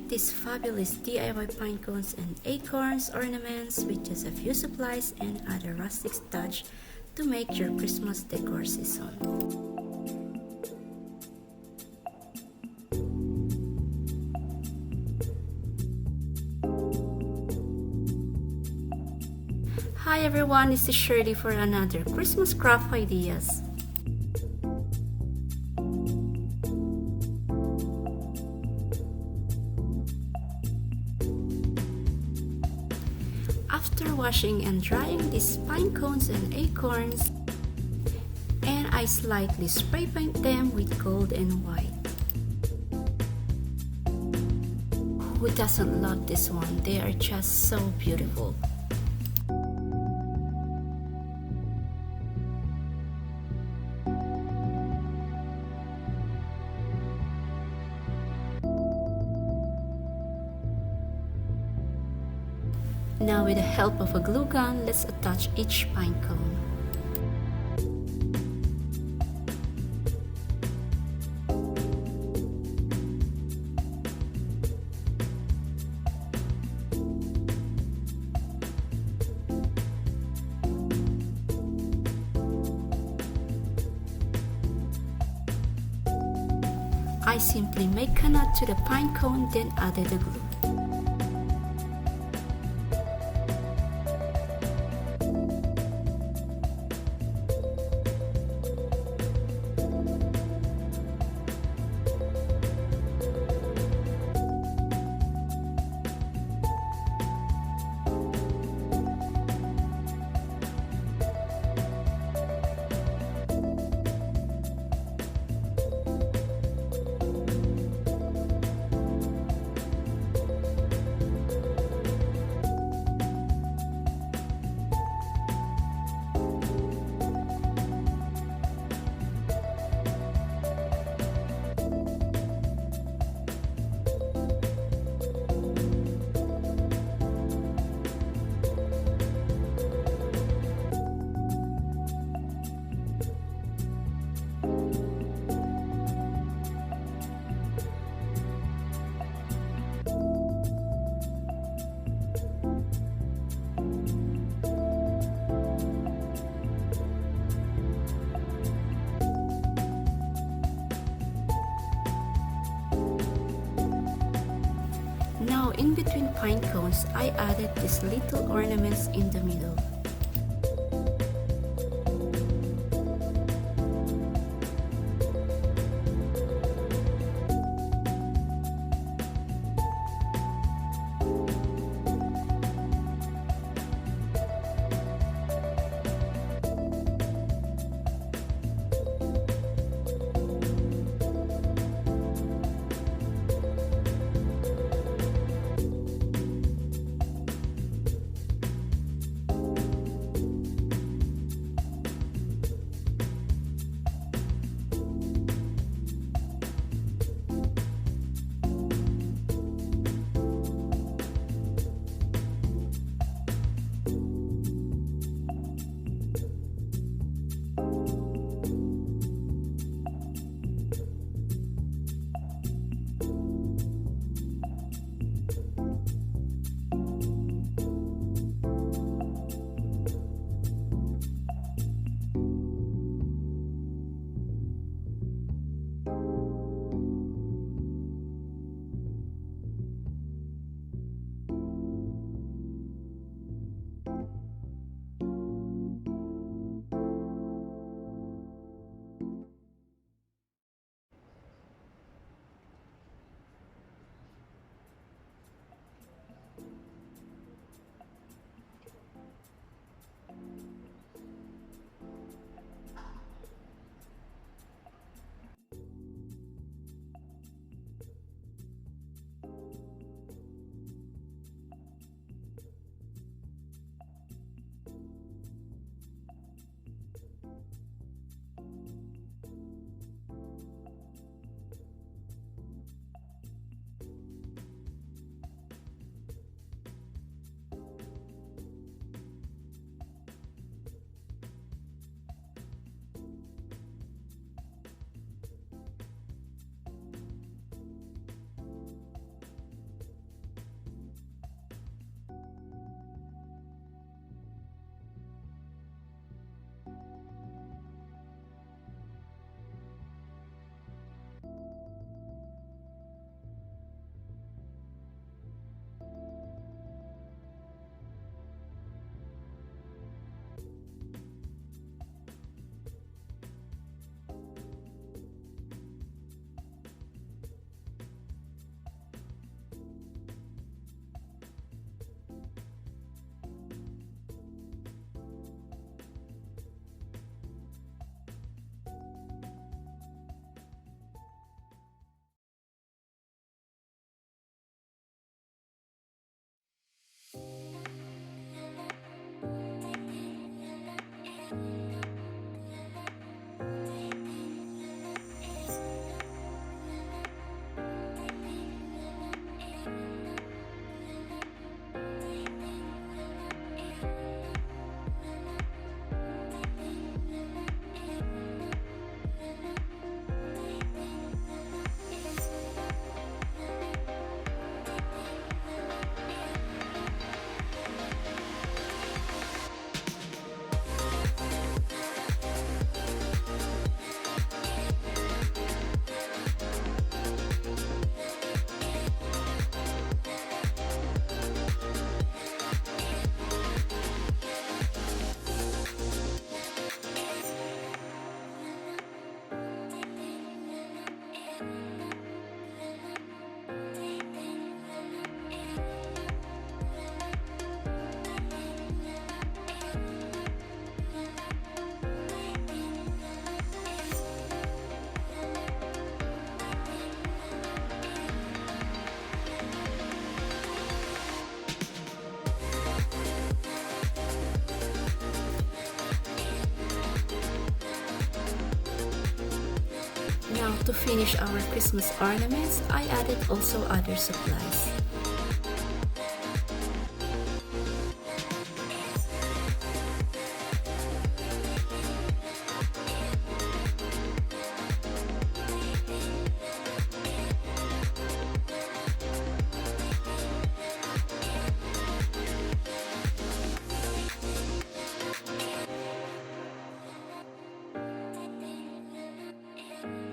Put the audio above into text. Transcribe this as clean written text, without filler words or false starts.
Create these fabulous DIY pine cones and acorns ornaments with just a few supplies and other rustic touch to make your Christmas decor season. Hi everyone, this is Shirley for another Christmas craft ideas. After washing and drying these pine cones and acorns, and I slightly spray paint them with gold and white. Who doesn't love this one? They are just so beautiful. Now with the help of a glue gun, let's attach each pine cone. I simply make a knot to the pine cone, then added the glue. Now in between pine cones, I added these little ornaments in the middle. To finish our Christmas ornaments, I added also other supplies.